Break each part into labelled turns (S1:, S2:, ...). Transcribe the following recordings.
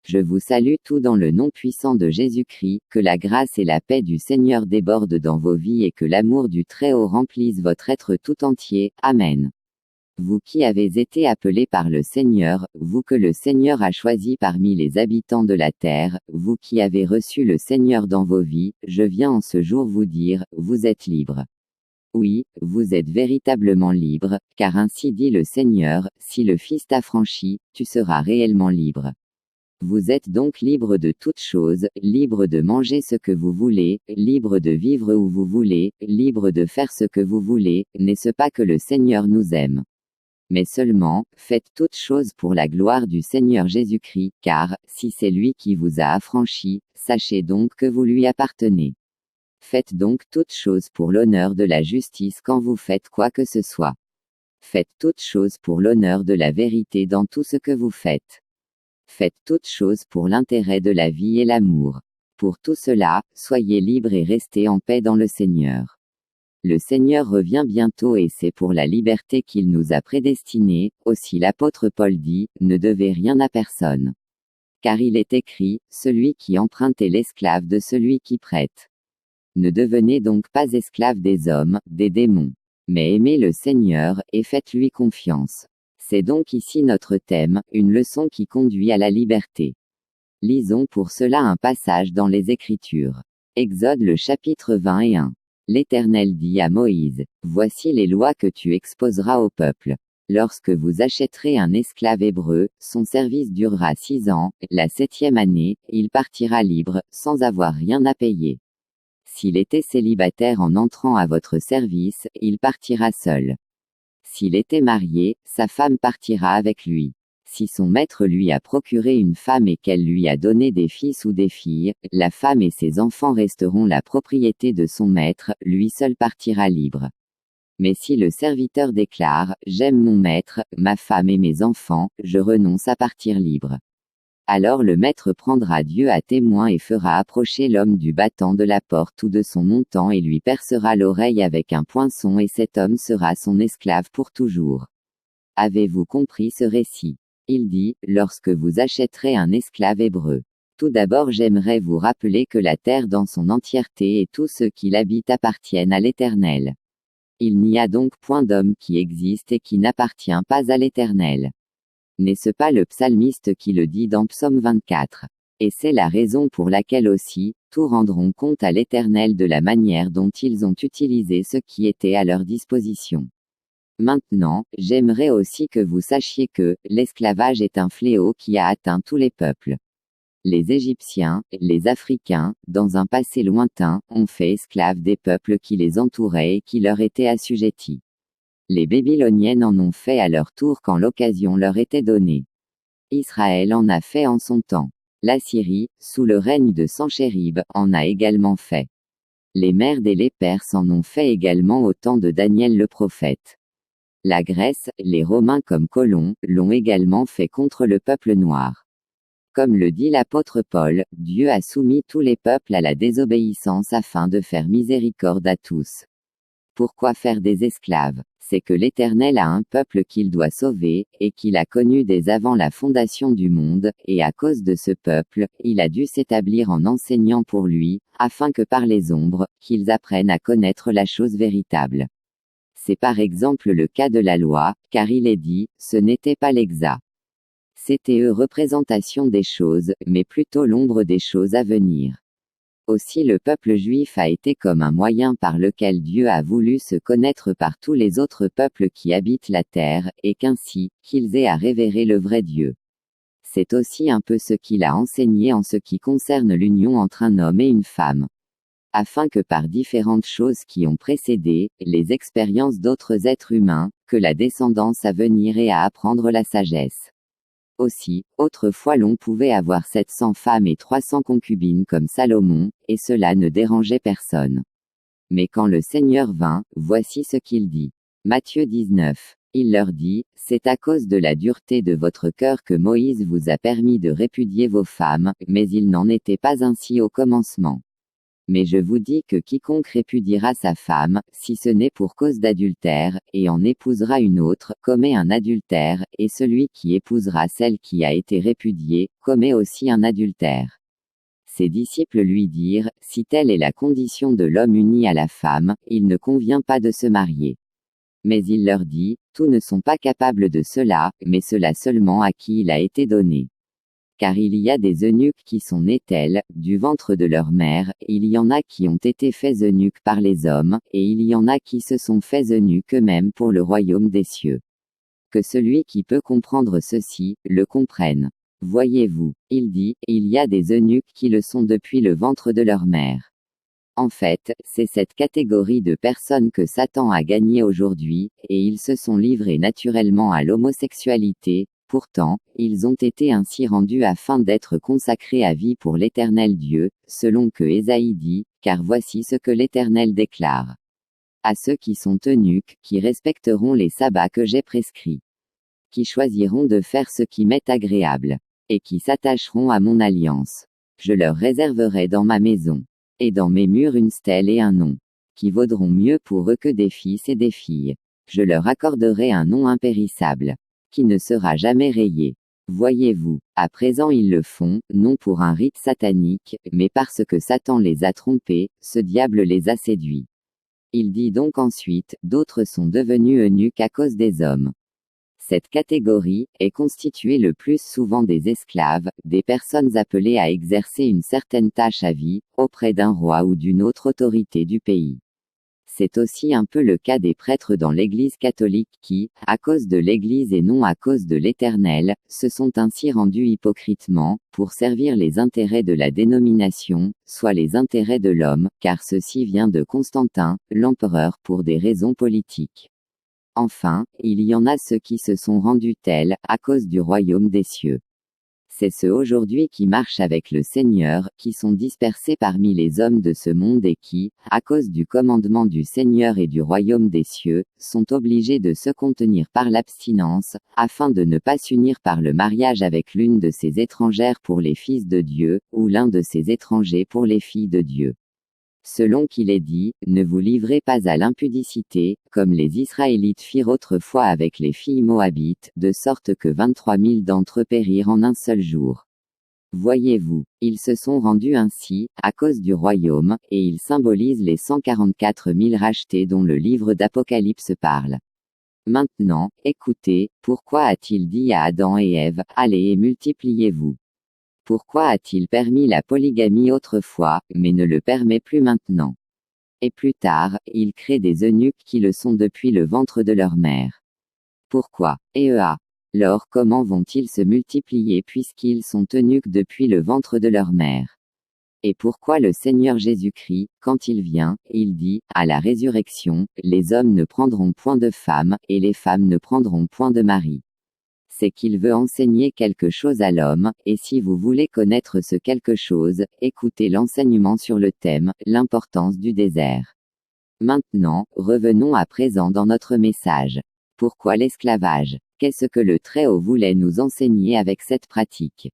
S1: Je vous salue tous dans le nom puissant de Jésus-Christ, que la grâce et la paix du Seigneur débordent dans vos vies et que l'amour du Très-Haut remplisse votre être tout entier. Amen. Vous qui avez été appelés par le Seigneur, vous que le Seigneur a choisis parmi les habitants de la terre, vous qui avez reçu le Seigneur dans vos vies, je viens en ce jour vous dire, vous êtes libres. Oui, vous êtes véritablement libres, car ainsi dit le Seigneur, si le Fils t'affranchit, tu seras réellement libre. Vous êtes donc libre de toutes choses, libre de manger ce que vous voulez, libre de vivre où vous voulez, libre de faire ce que vous voulez, n'est-ce pas que le Seigneur nous aime? Mais seulement, faites toutes choses pour la gloire du Seigneur Jésus-Christ, car, si c'est lui qui vous a affranchis, sachez donc que vous lui appartenez. Faites donc toutes choses pour l'honneur de la justice quand vous faites quoi que ce soit. Faites toutes choses pour l'honneur de la vérité dans tout ce que vous faites. Faites toutes choses pour l'intérêt de la vie et l'amour. Pour tout cela, soyez libres et restez en paix dans le Seigneur. Le Seigneur revient bientôt et c'est pour la liberté qu'il nous a prédestinés, aussi l'apôtre Paul dit, ne devez rien à personne. Car il est écrit, celui qui emprunte est l'esclave de celui qui prête. Ne devenez donc pas esclaves des hommes, des démons. Mais aimez le Seigneur, et faites-lui confiance. C'est donc ici notre thème, une leçon qui conduit à la liberté. Lisons pour cela un passage dans les Écritures. Exode le chapitre 21. L'Éternel dit à Moïse, « Voici les lois que tu exposeras au peuple. Lorsque vous achèterez un esclave hébreu, son service durera 6 ans, la 7e année, il partira libre, sans avoir rien à payer. S'il était célibataire en entrant à votre service, il partira seul. S'il était marié, sa femme partira avec lui. Si son maître lui a procuré une femme et qu'elle lui a donné des fils ou des filles, la femme et ses enfants resteront la propriété de son maître, lui seul partira libre. Mais si le serviteur déclare, j'aime mon maître, ma femme et mes enfants, je renonce à partir libre. Alors le maître prendra Dieu à témoin et fera approcher l'homme du battant de la porte ou de son montant et lui percera l'oreille avec un poinçon et cet homme sera son esclave pour toujours. Avez-vous compris ce récit? Il dit, lorsque vous achèterez un esclave hébreu. Tout d'abord j'aimerais vous rappeler que la terre dans son entièreté et tous ceux qui l'habitent appartiennent à l'Éternel. Il n'y a donc point d'homme qui existe et qui n'appartient pas à l'Éternel. N'est-ce pas le psalmiste qui le dit dans Psaume 24? Et c'est la raison pour laquelle aussi, tous rendront compte à l'Éternel de la manière dont ils ont utilisé ce qui était à leur disposition. Maintenant, j'aimerais aussi que vous sachiez que, l'esclavage est un fléau qui a atteint tous les peuples. Les Égyptiens, les Africains, dans un passé lointain, ont fait esclaves des peuples qui les entouraient et qui leur étaient assujettis. Les Babyloniennes en ont fait à leur tour quand l'occasion leur était donnée. Israël en a fait en son temps. L'Assyrie, sous le règne de Sanchérib, en a également fait. Les Mèdes et les Perses en ont fait également au temps de Daniel le prophète. La Grèce, les Romains comme colons, l'ont également fait contre le peuple noir. Comme le dit l'apôtre Paul, Dieu a soumis tous les peuples à la désobéissance afin de faire miséricorde à tous. Pourquoi faire des esclaves? C'est que l'Éternel a un peuple qu'il doit sauver, et qu'il a connu dès avant la fondation du monde, et à cause de ce peuple, il a dû s'établir en enseignant pour lui, afin que par les ombres, qu'ils apprennent à connaître la chose véritable. C'est par exemple le cas de la loi, car il est dit, ce n'était pas l'exact. C'était représentation des choses, mais plutôt l'ombre des choses à venir. Aussi le peuple juif a été comme un moyen par lequel Dieu a voulu se connaître par tous les autres peuples qui habitent la terre, et qu'ainsi, qu'ils aient à révérer le vrai Dieu. C'est aussi un peu ce qu'il a enseigné en ce qui concerne l'union entre un homme et une femme. Afin que par différentes choses qui ont précédé, les expériences d'autres êtres humains, que la descendance à venir ait à apprendre la sagesse. Aussi, autrefois l'on pouvait avoir 700 femmes et 300 concubines comme Salomon, et cela ne dérangeait personne. Mais quand le Seigneur vint, voici ce qu'il dit. Matthieu 19. Il leur dit, c'est à cause de la dureté de votre cœur que Moïse vous a permis de répudier vos femmes, mais il n'en était pas ainsi au commencement. Mais je vous dis que quiconque répudiera sa femme, si ce n'est pour cause d'adultère, et en épousera une autre, commet un adultère, et celui qui épousera celle qui a été répudiée, commet aussi un adultère. Ses disciples lui dirent, si telle est la condition de l'homme uni à la femme, il ne convient pas de se marier. Mais il leur dit, tous ne sont pas capables de cela, mais ceux-là seulement à qui il a été donné. Car il y a des eunuques qui sont nés tels, du ventre de leur mère, il y en a qui ont été faits eunuques par les hommes, et il y en a qui se sont faits eunuques eux-mêmes pour le royaume des cieux. Que celui qui peut comprendre ceci, le comprenne. Voyez-vous, il dit, il y a des eunuques qui le sont depuis le ventre de leur mère. En fait, c'est cette catégorie de personnes que Satan a gagné aujourd'hui, et ils se sont livrés naturellement à l'homosexualité. Pourtant, ils ont été ainsi rendus afin d'être consacrés à vie pour l'Éternel Dieu, selon que Ésaïe dit, car voici ce que l'Éternel déclare. À ceux qui sont eunuques, qui respecteront les sabbats que j'ai prescrits, qui choisiront de faire ce qui m'est agréable, et qui s'attacheront à mon alliance. Je leur réserverai dans ma maison, et dans mes murs une stèle et un nom, qui vaudront mieux pour eux que des fils et des filles. Je leur accorderai un nom impérissable, qui ne sera jamais rayé. Voyez-vous, à présent ils le font, non pour un rite satanique, mais parce que Satan les a trompés, ce diable les a séduits. Il dit donc ensuite, d'autres sont devenus eunuques à cause des hommes. Cette catégorie est constituée le plus souvent des esclaves, des personnes appelées à exercer une certaine tâche à vie, auprès d'un roi ou d'une autre autorité du pays. C'est aussi un peu le cas des prêtres dans l'Église catholique qui, à cause de l'Église et non à cause de l'Éternel, se sont ainsi rendus hypocritement, pour servir les intérêts de la dénomination, soit les intérêts de l'homme, car ceci vient de Constantin, l'empereur pour des raisons politiques. Enfin, il y en a ceux qui se sont rendus tels, à cause du royaume des cieux. C'est ceux aujourd'hui qui marchent avec le Seigneur, qui sont dispersés parmi les hommes de ce monde et qui, à cause du commandement du Seigneur et du royaume des cieux, sont obligés de se contenir par l'abstinence, afin de ne pas s'unir par le mariage avec l'une de ces étrangères pour les fils de Dieu, ou l'un de ces étrangers pour les filles de Dieu. Selon qu'il est dit, ne vous livrez pas à l'impudicité, comme les Israélites firent autrefois avec les filles moabites, de sorte que 23 000 d'entre eux périrent en un seul jour. Voyez-vous, ils se sont rendus ainsi, à cause du royaume, et ils symbolisent les 144 000 rachetés dont le livre d'Apocalypse parle. Maintenant, écoutez, pourquoi a-t-il dit à Adam et Ève, allez et multipliez-vous? Pourquoi a-t-il permis la polygamie autrefois, mais ne le permet plus maintenant? Et plus tard, il crée des eunuques qui le sont depuis le ventre de leur mère. Pourquoi? Lors comment vont-ils se multiplier puisqu'ils sont eunuques depuis le ventre de leur mère? Et pourquoi le Seigneur Jésus-Christ, quand il vient, il dit, à la résurrection, les hommes ne prendront point de femmes, et les femmes ne prendront point de mari? C'est qu'il veut enseigner quelque chose à l'homme, et si vous voulez connaître ce quelque chose, écoutez l'enseignement sur le thème, l'importance du désert. Maintenant, revenons à présent dans notre message. Pourquoi l'esclavage? Qu'est-ce que le Très-Haut voulait nous enseigner avec cette pratique?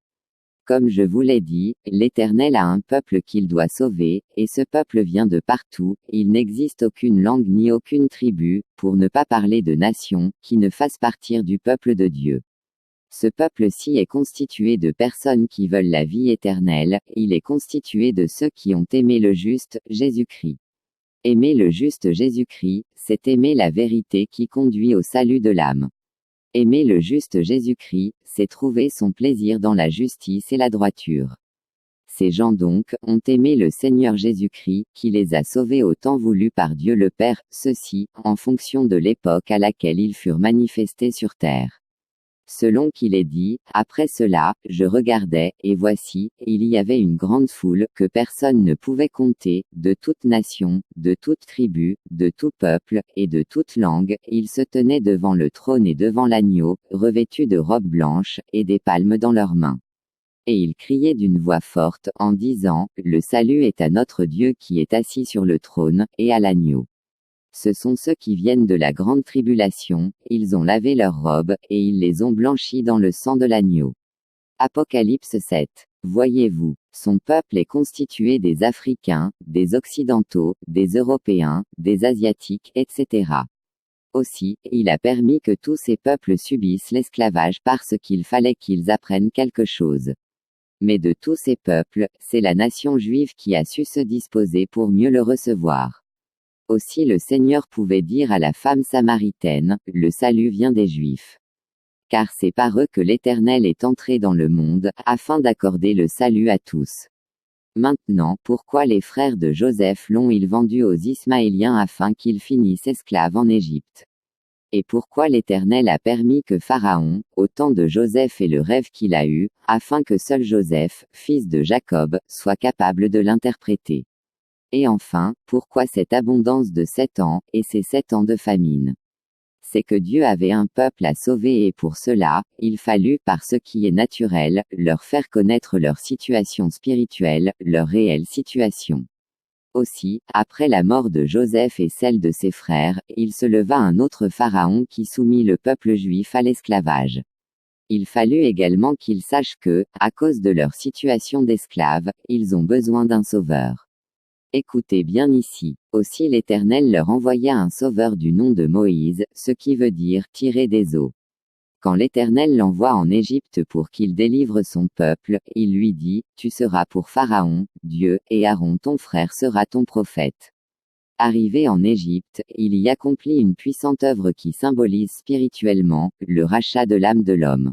S1: Comme je vous l'ai dit, l'Éternel a un peuple qu'il doit sauver, et ce peuple vient de partout, il n'existe aucune langue ni aucune tribu, pour ne pas parler de nation, qui ne fasse partir du peuple de Dieu. Ce peuple-ci est constitué de personnes qui veulent la vie éternelle, il est constitué de ceux qui ont aimé le juste, Jésus-Christ. Aimer le juste Jésus-Christ, c'est aimer la vérité qui conduit au salut de l'âme. Aimer le juste Jésus-Christ, c'est trouver son plaisir dans la justice et la droiture. Ces gens donc, ont aimé le Seigneur Jésus-Christ, qui les a sauvés au temps voulu par Dieu le Père, ceci, en fonction de l'époque à laquelle ils furent manifestés sur terre. Selon qu'il est dit, après cela, je regardais, et voici, il y avait une grande foule, que personne ne pouvait compter, de toute nation, de toute tribu, de tout peuple, et de toute langue, ils se tenaient devant le trône et devant l'agneau, revêtus de robes blanches, et des palmes dans leurs mains. Et ils criaient d'une voix forte, en disant, le salut est à notre Dieu qui est assis sur le trône, et à l'agneau. Ce sont ceux qui viennent de la grande tribulation, ils ont lavé leurs robes, et ils les ont blanchies dans le sang de l'agneau. Apocalypse 7. Voyez-vous, son peuple est constitué des Africains, des Occidentaux, des Européens, des Asiatiques, etc. Aussi, il a permis que tous ces peuples subissent l'esclavage parce qu'il fallait qu'ils apprennent quelque chose. Mais de tous ces peuples, c'est la nation juive qui a su se disposer pour mieux le recevoir. Aussi le Seigneur pouvait dire à la femme samaritaine, le salut vient des Juifs. Car c'est par eux que l'Éternel est entré dans le monde, afin d'accorder le salut à tous. Maintenant, pourquoi les frères de Joseph l'ont-ils vendu aux Ismaéliens afin qu'ils finissent esclaves en Égypte? Et pourquoi l'Éternel a permis que Pharaon, au temps de Joseph ait le rêve qu'il a eu, afin que seul Joseph, fils de Jacob, soit capable de l'interpréter? Et enfin, pourquoi cette abondance de 7 ans, et ces 7 ans de famine? C'est que Dieu avait un peuple à sauver et pour cela, il fallut, par ce qui est naturel, leur faire connaître leur situation spirituelle, leur réelle situation. Aussi, après la mort de Joseph et celle de ses frères, il se leva un autre pharaon qui soumit le peuple juif à l'esclavage. Il fallut également qu'ils sachent que, à cause de leur situation d'esclaves, ils ont besoin d'un sauveur. Écoutez bien ici. Aussi l'Éternel leur envoya un sauveur du nom de Moïse, ce qui veut dire tirer des eaux. Quand l'Éternel l'envoie en Égypte pour qu'il délivre son peuple, il lui dit, tu seras pour Pharaon, Dieu, et Aaron ton frère sera ton prophète. Arrivé en Égypte, il y accomplit une puissante œuvre qui symbolise spirituellement, le rachat de l'âme de l'homme.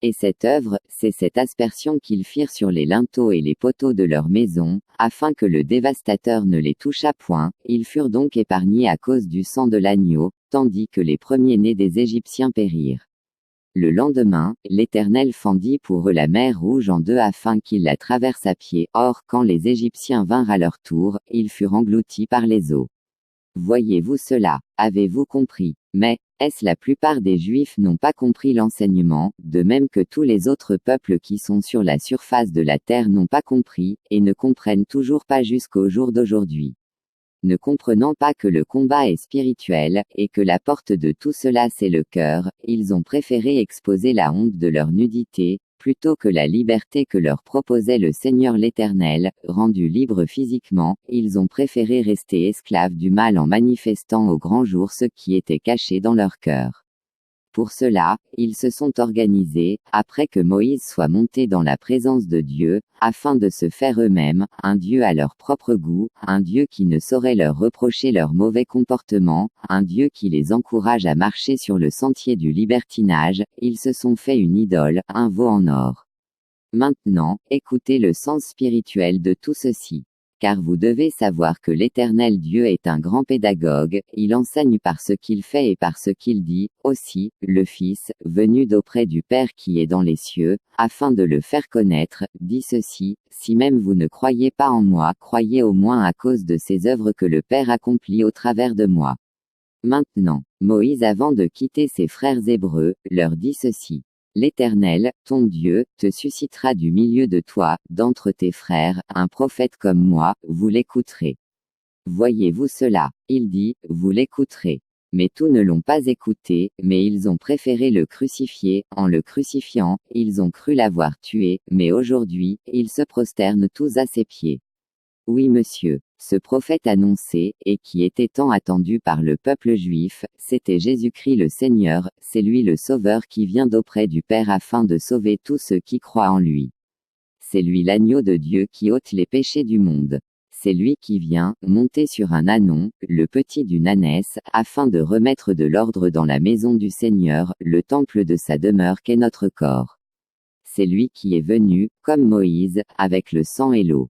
S1: Et cette œuvre, c'est cette aspersion qu'ils firent sur les linteaux et les poteaux de leur maison, afin que le dévastateur ne les touchât point, ils furent donc épargnés à cause du sang de l'agneau, tandis que les premiers-nés des Égyptiens périrent. Le lendemain, l'Éternel fendit pour eux la mer Rouge en deux afin qu'ils la traversent à pied. Or, quand les Égyptiens vinrent à leur tour, ils furent engloutis par les eaux. Voyez-vous cela? Avez-vous compris? Mais, est-ce la plupart des Juifs n'ont pas compris l'enseignement, de même que tous les autres peuples qui sont sur la surface de la terre n'ont pas compris, et ne comprennent toujours pas jusqu'au jour d'aujourd'hui. Ne comprenant pas que le combat est spirituel, et que la porte de tout cela c'est le cœur, ils ont préféré exposer la honte de leur nudité, plutôt que la liberté que leur proposait le Seigneur l'Éternel, rendus libres physiquement, ils ont préféré rester esclaves du mal en manifestant au grand jour ce qui était caché dans leur cœur. Pour cela, ils se sont organisés, après que Moïse soit monté dans la présence de Dieu, afin de se faire eux-mêmes, un Dieu à leur propre goût, un Dieu qui ne saurait leur reprocher leur mauvais comportement, un Dieu qui les encourage à marcher sur le sentier du libertinage, ils se sont fait une idole, un veau en or. Maintenant, écoutez le sens spirituel de tout ceci. Car vous devez savoir que l'Éternel Dieu est un grand pédagogue, il enseigne par ce qu'il fait et par ce qu'il dit, aussi, le Fils, venu d'auprès du Père qui est dans les cieux, afin de le faire connaître, dit ceci, si même vous ne croyez pas en moi, croyez au moins à cause de ces œuvres que le Père accomplit au travers de moi. Maintenant, Moïse avant de quitter ses frères hébreux, leur dit ceci. L'Éternel, ton Dieu, te suscitera du milieu de toi, d'entre tes frères, un prophète comme moi, vous l'écouterez. Voyez-vous cela? Il dit, vous l'écouterez. Mais tous ne l'ont pas écouté, mais ils ont préféré le crucifier, en le crucifiant, ils ont cru l'avoir tué, mais aujourd'hui, ils se prosternent tous à ses pieds. Oui monsieur, ce prophète annoncé, et qui était tant attendu par le peuple juif, c'était Jésus-Christ le Seigneur, c'est lui le Sauveur qui vient d'auprès du Père afin de sauver tous ceux qui croient en lui. C'est lui l'agneau de Dieu qui ôte les péchés du monde. C'est lui qui vient, monter sur un ânon, le petit d'une ânesse, afin de remettre de l'ordre dans la maison du Seigneur, le temple de sa demeure qu'est notre corps. C'est lui qui est venu, comme Moïse, avec le sang et l'eau.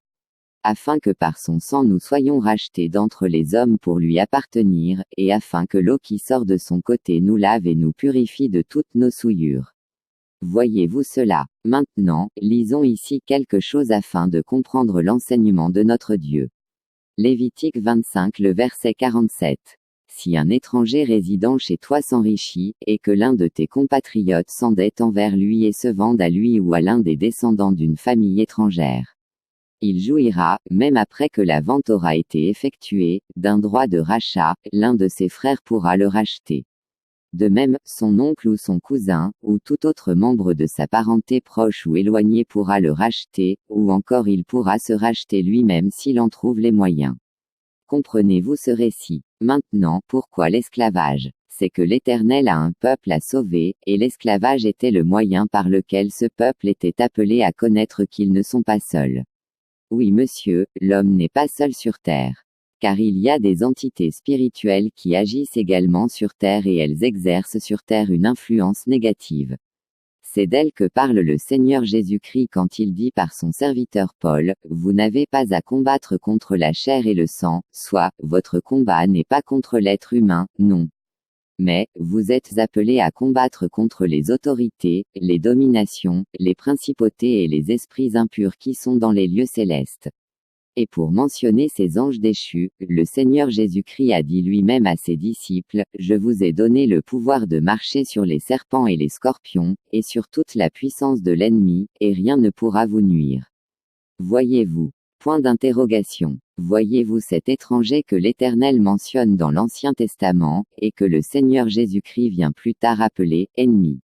S1: Afin que par son sang nous soyons rachetés d'entre les hommes pour lui appartenir, et afin que l'eau qui sort de son côté nous lave et nous purifie de toutes nos souillures. Voyez-vous cela? Maintenant, lisons ici quelque chose afin de comprendre l'enseignement de notre Dieu. Lévitique 25 le verset 47. Si un étranger résidant chez toi s'enrichit, et que l'un de tes compatriotes s'endette envers lui et se vende à lui ou à l'un des descendants d'une famille étrangère, il jouira, même après que la vente aura été effectuée, d'un droit de rachat, l'un de ses frères pourra le racheter. De même, son oncle ou son cousin, ou tout autre membre de sa parenté proche ou éloignée pourra le racheter, ou encore il pourra se racheter lui-même s'il en trouve les moyens. Comprenez-vous ce récit? Maintenant, pourquoi l'esclavage? C'est que l'Éternel a un peuple à sauver, et l'esclavage était le moyen par lequel ce peuple était appelé à connaître qu'ils ne sont pas seuls. Oui monsieur, l'homme n'est pas seul sur terre. Car il y a des entités spirituelles qui agissent également sur terre et elles exercent sur terre une influence négative. C'est d'elle que parle le Seigneur Jésus-Christ quand il dit par son serviteur Paul, « Vous n'avez pas à combattre contre la chair et le sang, soit, votre combat n'est pas contre l'être humain, non. Mais, vous êtes appelés à combattre contre les autorités, les dominations, les principautés et les esprits impurs qui sont dans les lieux célestes. » Et pour mentionner ces anges déchus, le Seigneur Jésus-Christ a dit lui-même à ses disciples, « Je vous ai donné le pouvoir de marcher sur les serpents et les scorpions, et sur toute la puissance de l'ennemi, et rien ne pourra vous nuire. » Voyez-vous? Point d'interrogation. Voyez-vous cet étranger que l'Éternel mentionne dans l'Ancien Testament, et que le Seigneur Jésus-Christ vient plus tard appeler « ennemi ».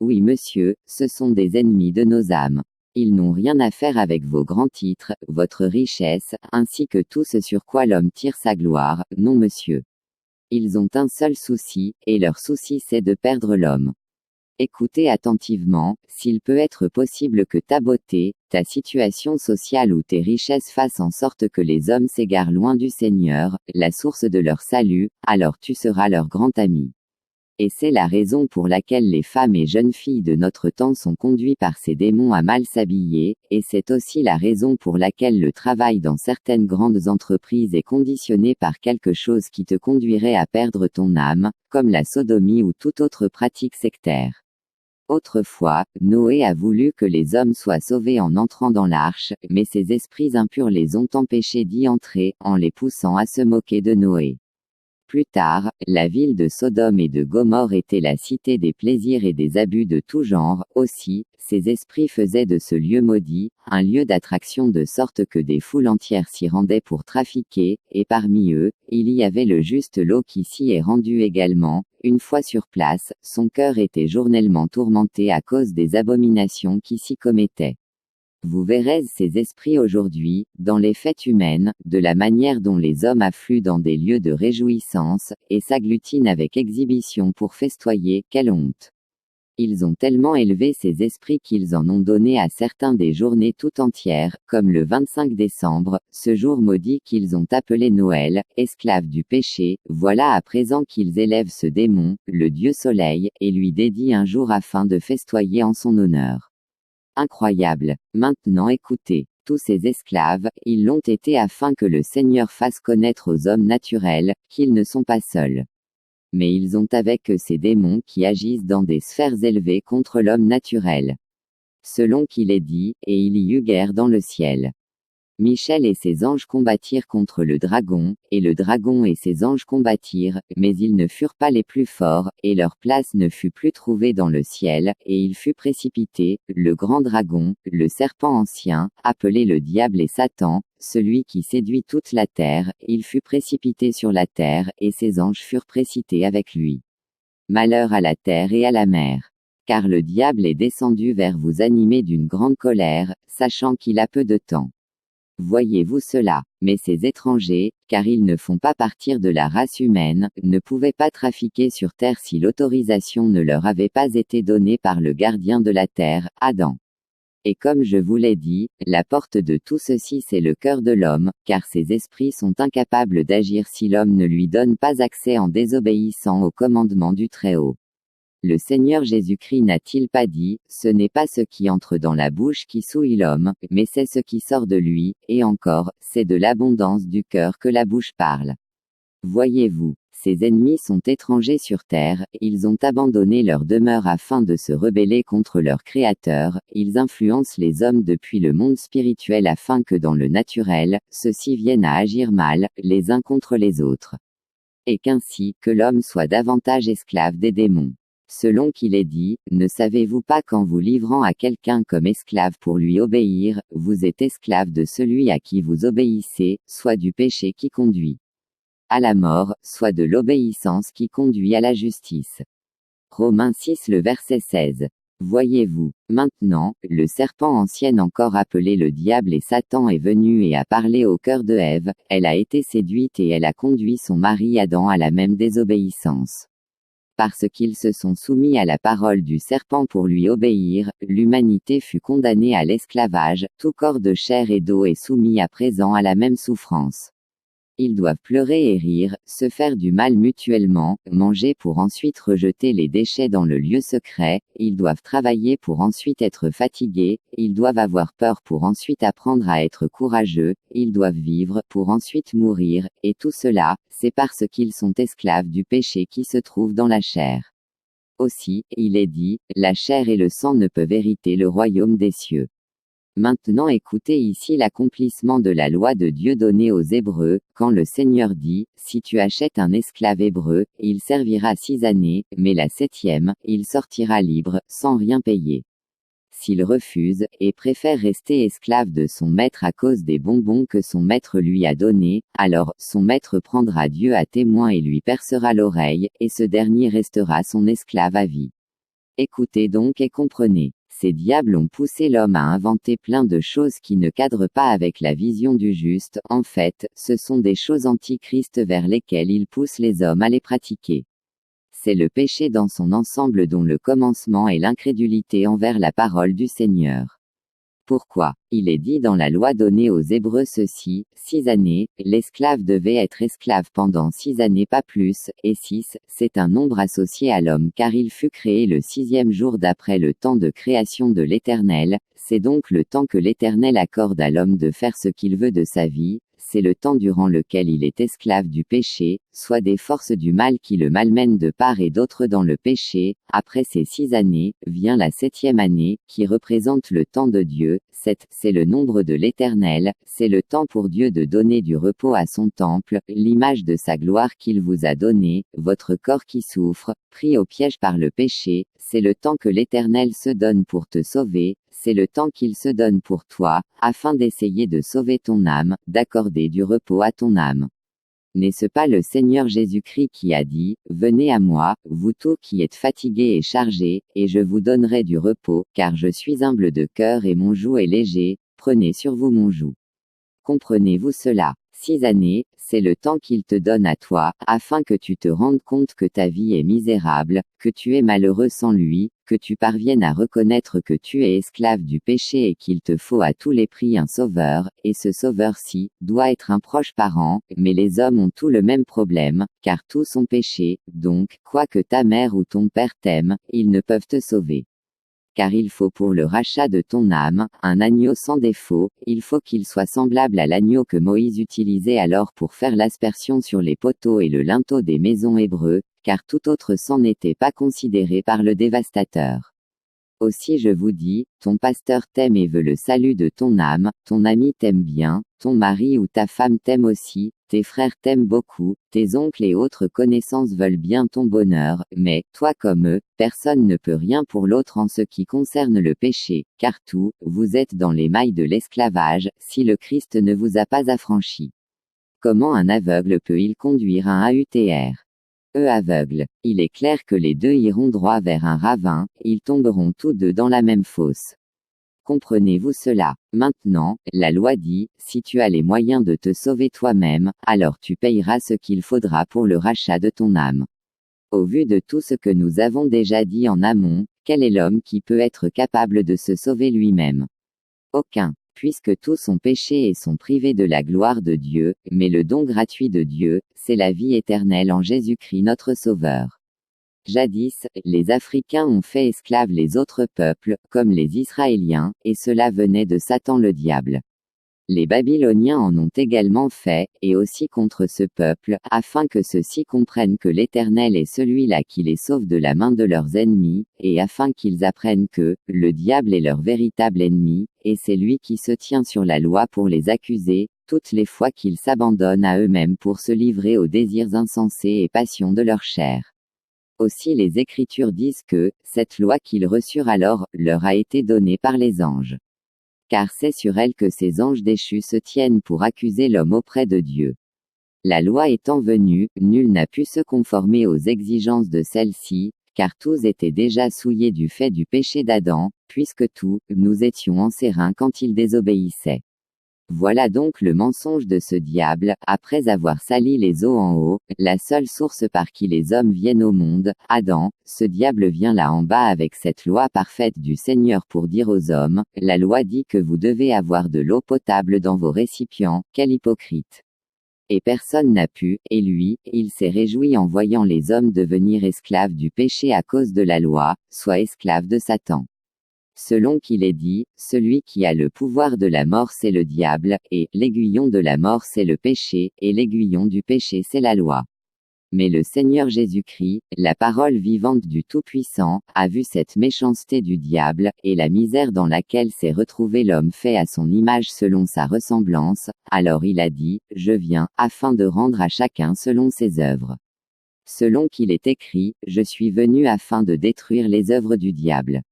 S1: Oui monsieur, ce sont des ennemis de nos âmes. Ils n'ont rien à faire avec vos grands titres, votre richesse, ainsi que tout ce sur quoi l'homme tire sa gloire, non monsieur. Ils ont un seul souci, et leur souci c'est de perdre l'homme. Écoutez attentivement, s'il peut être possible que ta beauté, ta situation sociale ou tes richesses fassent en sorte que les hommes s'égarent loin du Seigneur, la source de leur salut, alors tu seras leur grand ami. Et c'est la raison pour laquelle les femmes et jeunes filles de notre temps sont conduites par ces démons à mal s'habiller, et c'est aussi la raison pour laquelle le travail dans certaines grandes entreprises est conditionné par quelque chose qui te conduirait à perdre ton âme, comme la sodomie ou toute autre pratique sectaire. Autrefois, Noé a voulu que les hommes soient sauvés en entrant dans l'arche, mais ces esprits impurs les ont empêchés d'y entrer, en les poussant à se moquer de Noé. Plus tard, la ville de Sodome et de Gomorrhe était la cité des plaisirs et des abus de tout genre. Aussi, ces esprits faisaient de ce lieu maudit, un lieu d'attraction de sorte que des foules entières s'y rendaient pour trafiquer, et parmi eux, il y avait le juste Lot qui s'y est rendu également. Une fois sur place, son cœur était journellement tourmenté à cause des abominations qui s'y commettaient. Vous verrez ces esprits aujourd'hui, dans les fêtes humaines, de la manière dont les hommes affluent dans des lieux de réjouissance, et s'agglutinent avec exhibition pour festoyer, quelle honte! Ils ont tellement élevé ces esprits qu'ils en ont donné à certains des journées tout entières, comme le 25 décembre, ce jour maudit qu'ils ont appelé Noël, esclave du péché. Voilà à présent qu'ils élèvent ce démon, le dieu soleil, et lui dédient un jour afin de festoyer en son honneur. Incroyable. Maintenant écoutez, tous ces esclaves, ils l'ont été afin que le Seigneur fasse connaître aux hommes naturels, qu'ils ne sont pas seuls. Mais ils ont avec eux ces démons qui agissent dans des sphères élevées contre l'homme naturel. Selon qu'il est dit, et il y eut guerre dans le ciel. Michel et ses anges combattirent contre le dragon, et le dragon et ses anges combattirent, mais ils ne furent pas les plus forts, et leur place ne fut plus trouvée dans le ciel, et il fut précipité, le grand dragon, le serpent ancien, appelé le diable et Satan, celui qui séduit toute la terre, il fut précipité sur la terre, et ses anges furent précipités avec lui. Malheur à la terre et à la mer. Car le diable est descendu vers vous animé d'une grande colère, sachant qu'il a peu de temps. Voyez-vous cela, mais ces étrangers, car ils ne font pas partir de la race humaine, ne pouvaient pas trafiquer sur terre si l'autorisation ne leur avait pas été donnée par le gardien de la terre, Adam. Et comme je vous l'ai dit, la porte de tout ceci c'est le cœur de l'homme, car ces esprits sont incapables d'agir si l'homme ne lui donne pas accès en désobéissant au commandement du Très-Haut. Le Seigneur Jésus-Christ n'a-t-il pas dit, ce n'est pas ce qui entre dans la bouche qui souille l'homme, mais c'est ce qui sort de lui, et encore, c'est de l'abondance du cœur que la bouche parle. Voyez-vous, ces ennemis sont étrangers sur terre, ils ont abandonné leur demeure afin de se rebeller contre leur Créateur, ils influencent les hommes depuis le monde spirituel afin que dans le naturel, ceux-ci viennent à agir mal, les uns contre les autres. Et qu'ainsi, que l'homme soit davantage esclave des démons. Selon qu'il est dit, ne savez-vous pas qu'en vous livrant à quelqu'un comme esclave pour lui obéir, vous êtes esclave de celui à qui vous obéissez, soit du péché qui conduit à la mort, soit de l'obéissance qui conduit à la justice. Romains 6 le verset 16. Voyez-vous, maintenant, le serpent ancien encore appelé le diable et Satan est venu et a parlé au cœur de Ève, elle a été séduite et elle a conduit son mari Adam à la même désobéissance. Parce qu'ils se sont soumis à la parole du serpent pour lui obéir, l'humanité fut condamnée à l'esclavage, tout corps de chair et d'eau est soumis à présent à la même souffrance. Ils doivent pleurer et rire, se faire du mal mutuellement, manger pour ensuite rejeter les déchets dans le lieu secret, ils doivent travailler pour ensuite être fatigués, ils doivent avoir peur pour ensuite apprendre à être courageux, ils doivent vivre pour ensuite mourir, et tout cela, c'est parce qu'ils sont esclaves du péché qui se trouve dans la chair. Aussi, il est dit, la chair et le sang ne peuvent hériter le royaume des cieux. Maintenant écoutez ici l'accomplissement de la loi de Dieu donnée aux Hébreux, quand le Seigneur dit, si tu achètes un esclave hébreu, il servira 6 années, mais la 7e, il sortira libre, sans rien payer. S'il refuse, et préfère rester esclave de son maître à cause des bonbons que son maître lui a donnés, alors, son maître prendra Dieu à témoin et lui percera l'oreille, et ce dernier restera son esclave à vie. Écoutez donc et comprenez. Ces diables ont poussé l'homme à inventer plein de choses qui ne cadrent pas avec la vision du juste, en fait, ce sont des choses antichrist vers lesquelles ils poussent les hommes à les pratiquer. C'est le péché dans son ensemble dont le commencement est l'incrédulité envers la parole du Seigneur. Pourquoi? Il est dit dans la loi donnée aux Hébreux ceci, 6 années, l'esclave devait être esclave pendant 6 années pas plus, et 6, c'est un nombre associé à l'homme car il fut créé le 6e jour d'après le temps de création de l'Éternel, c'est donc le temps que l'Éternel accorde à l'homme de faire ce qu'il veut de sa vie, c'est le temps durant lequel il est esclave du péché, soit des forces du mal qui le malmènent de part et d'autre dans le péché. Après ces 6 années, vient la 7e année, qui représente le temps de Dieu. 7, c'est le nombre de l'Éternel, c'est le temps pour Dieu de donner du repos à son temple, l'image de sa gloire qu'il vous a donnée, votre corps qui souffre, pris au piège par le péché, c'est le temps que l'Éternel se donne pour te sauver, c'est le temps qu'il se donne pour toi, afin d'essayer de sauver ton âme, d'accorder du repos à ton âme. N'est-ce pas le Seigneur Jésus-Christ qui a dit, « Venez à moi, vous tous qui êtes fatigués et chargés, et je vous donnerai du repos, car je suis humble de cœur et mon joug est léger, prenez sur vous mon joug. » Comprenez-vous cela? 6 années, c'est le temps qu'il te donne à toi, afin que tu te rendes compte que ta vie est misérable, que tu es malheureux sans lui, que tu parviennes à reconnaître que tu es esclave du péché et qu'il te faut à tous les prix un sauveur, et ce sauveur-ci, doit être un proche parent, mais les hommes ont tous le même problème, car tous ont péché, donc, quoi que ta mère ou ton père t'aime, ils ne peuvent te sauver. Car il faut pour le rachat de ton âme, un agneau sans défaut, il faut qu'il soit semblable à l'agneau que Moïse utilisait alors pour faire l'aspersion sur les poteaux et le linteau des maisons hébreux, car tout autre sang n'était pas considéré par le dévastateur. Aussi je vous dis, ton pasteur t'aime et veut le salut de ton âme, ton ami t'aime bien, ton mari ou ta femme t'aime aussi, tes frères t'aiment beaucoup, tes oncles et autres connaissances veulent bien ton bonheur, mais, toi comme eux, personne ne peut rien pour l'autre en ce qui concerne le péché, car tout, vous êtes dans les mailles de l'esclavage, si le Christ ne vous a pas affranchi. Comment un aveugle peut-il conduire un AUTR? Eux aveugles, il est clair que les deux iront droit vers un ravin, ils tomberont tous deux dans la même fosse. Comprenez-vous cela? Maintenant, la loi dit, si tu as les moyens de te sauver toi-même, alors tu payeras ce qu'il faudra pour le rachat de ton âme. Au vu de tout ce que nous avons déjà dit en amont, quel est l'homme qui peut être capable de se sauver lui-même? Aucun. Puisque tous ont péché et sont privés de la gloire de Dieu, mais le don gratuit de Dieu, c'est la vie éternelle en Jésus-Christ notre Sauveur. Jadis, les Africains ont fait esclaves les autres peuples, comme les Israéliens, et cela venait de Satan le diable. Les Babyloniens en ont également fait, et aussi contre ce peuple, afin que ceux-ci comprennent que l'Éternel est celui-là qui les sauve de la main de leurs ennemis, et afin qu'ils apprennent que, le diable est leur véritable ennemi, et c'est lui qui se tient sur la loi pour les accuser, toutes les fois qu'ils s'abandonnent à eux-mêmes pour se livrer aux désirs insensés et passions de leur chair. Aussi les Écritures disent que, cette loi qu'ils reçurent alors, leur a été donnée par les anges. Car c'est sur elle que ces anges déchus se tiennent pour accuser l'homme auprès de Dieu. La loi étant venue, nul n'a pu se conformer aux exigences de celle-ci, car tous étaient déjà souillés du fait du péché d'Adam, puisque tous, nous étions en sérin quand il désobéissait. Voilà donc le mensonge de ce diable, après avoir sali les eaux en haut, la seule source par qui les hommes viennent au monde, Adam, ce diable vient là en bas avec cette loi parfaite du Seigneur pour dire aux hommes, la loi dit que vous devez avoir de l'eau potable dans vos récipients, quel hypocrite. Et personne n'a pu, et lui, il s'est réjoui en voyant les hommes devenir esclaves du péché à cause de la loi, soit esclaves de Satan. Selon qu'il est dit, celui qui a le pouvoir de la mort c'est le diable, et l'aiguillon de la mort c'est le péché, et l'aiguillon du péché c'est la loi. Mais le Seigneur Jésus-Christ, la parole vivante du Tout-Puissant, a vu cette méchanceté du diable, et la misère dans laquelle s'est retrouvé l'homme fait à son image selon sa ressemblance, alors il a dit, je viens, afin de rendre à chacun selon ses œuvres. Selon qu'il est écrit, je suis venu afin de détruire les œuvres du diable.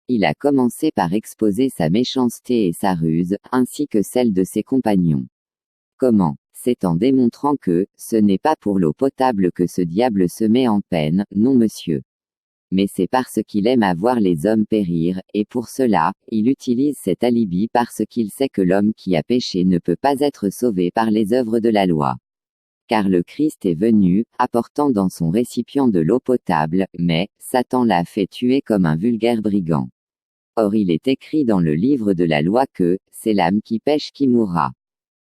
S1: Il a commencé par exposer sa méchanceté et sa ruse, ainsi que celle de ses compagnons. Comment? C'est en démontrant que, ce n'est pas pour l'eau potable que ce diable se met en peine, non monsieur. Mais c'est parce qu'il aime avoir les hommes périr, et pour cela, il utilise cet alibi parce qu'il sait que l'homme qui a péché ne peut pas être sauvé par les œuvres de la loi. Car le Christ est venu, apportant dans son récipient de l'eau potable, mais, Satan l'a fait tuer comme un vulgaire brigand. Or il est écrit dans le livre de la loi que, c'est l'âme qui pêche qui mourra.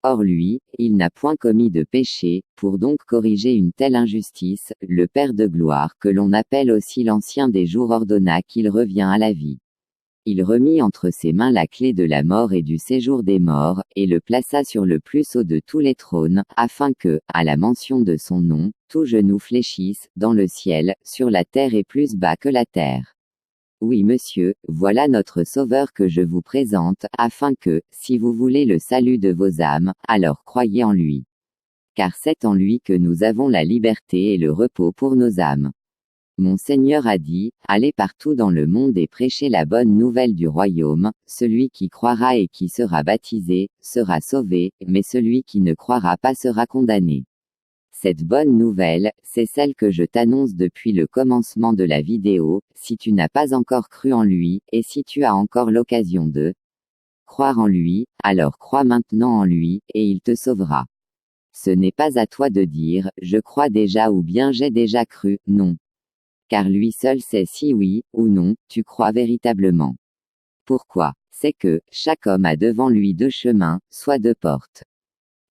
S1: Or lui, il n'a point commis de péché, pour donc corriger une telle injustice, le Père de gloire que l'on appelle aussi l'Ancien des jours ordonna qu'il revient à la vie. Il remit entre ses mains la clé de la mort et du séjour des morts, et le plaça sur le plus haut de tous les trônes, afin que, à la mention de son nom, tout genou fléchisse, dans le ciel, sur la terre et plus bas que la terre. Oui monsieur, voilà notre Sauveur que je vous présente, afin que, si vous voulez le salut de vos âmes, alors croyez en lui. Car c'est en lui que nous avons la liberté et le repos pour nos âmes. Mon Seigneur a dit, allez partout dans le monde et prêchez la bonne nouvelle du royaume, celui qui croira et qui sera baptisé, sera sauvé, mais celui qui ne croira pas sera condamné. Cette bonne nouvelle, c'est celle que je t'annonce depuis le commencement de la vidéo, si tu n'as pas encore cru en lui, et si tu as encore l'occasion de croire en lui, alors crois maintenant en lui, et il te sauvera. Ce n'est pas à toi de dire, je crois déjà ou bien j'ai déjà cru, non. Car lui seul sait si oui, ou non, tu crois véritablement. Pourquoi? C'est que, chaque homme a devant lui deux chemins, soit deux portes.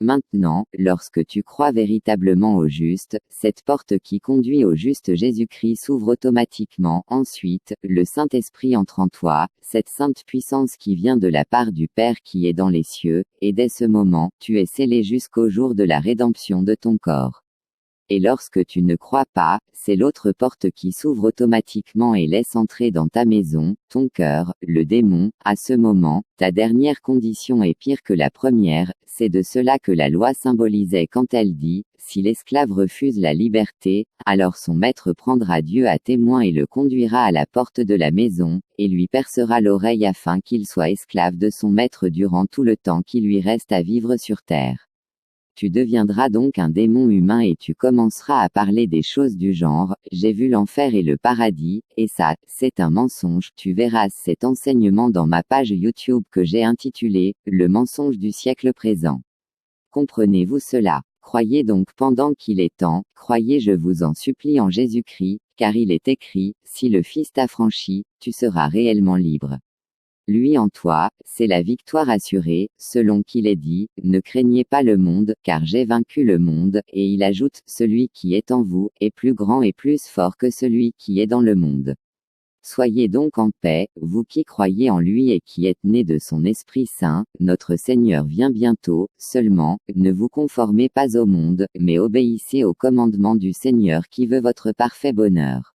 S1: Maintenant, lorsque tu crois véritablement au juste, cette porte qui conduit au juste Jésus-Christ s'ouvre automatiquement. Ensuite, le Saint-Esprit entre en toi, cette sainte puissance qui vient de la part du Père qui est dans les cieux, et dès ce moment, tu es scellé jusqu'au jour de la rédemption de ton corps. Et lorsque tu ne crois pas, c'est l'autre porte qui s'ouvre automatiquement et laisse entrer dans ta maison, ton cœur, le démon. À ce moment, ta dernière condition est pire que la première, c'est de cela que la loi symbolisait quand elle dit, si l'esclave refuse la liberté, alors son maître prendra Dieu à témoin et le conduira à la porte de la maison, et lui percera l'oreille afin qu'il soit esclave de son maître durant tout le temps qui lui reste à vivre sur terre. Tu deviendras donc un démon humain et tu commenceras à parler des choses du genre, j'ai vu l'enfer et le paradis, et ça, c'est un mensonge. Tu verras cet enseignement dans ma page YouTube que j'ai intitulée, Le mensonge du siècle présent. Comprenez-vous cela? Croyez donc pendant qu'il est temps, croyez je vous en supplie en Jésus-Christ, car il est écrit, si le Fils t'affranchit, tu seras réellement libre. Lui en toi, c'est la victoire assurée, selon qu'il est dit, ne craignez pas le monde, car j'ai vaincu le monde, et il ajoute, celui qui est en vous, est plus grand et plus fort que celui qui est dans le monde. Soyez donc en paix, vous qui croyez en lui et qui êtes nés de son Esprit Saint, notre Seigneur vient bientôt, seulement, ne vous conformez pas au monde, mais obéissez au commandement du Seigneur qui veut votre parfait bonheur.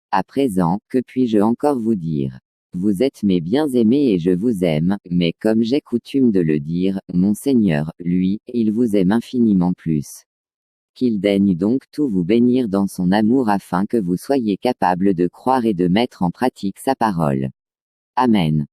S1: À présent, que puis-je encore vous dire? Vous êtes mes bien-aimés et je vous aime, mais comme j'ai coutume de le dire, mon Seigneur, lui, il vous aime infiniment plus. Qu'il daigne donc tout vous bénir dans son amour afin que vous soyez capables de croire et de mettre en pratique sa parole. Amen.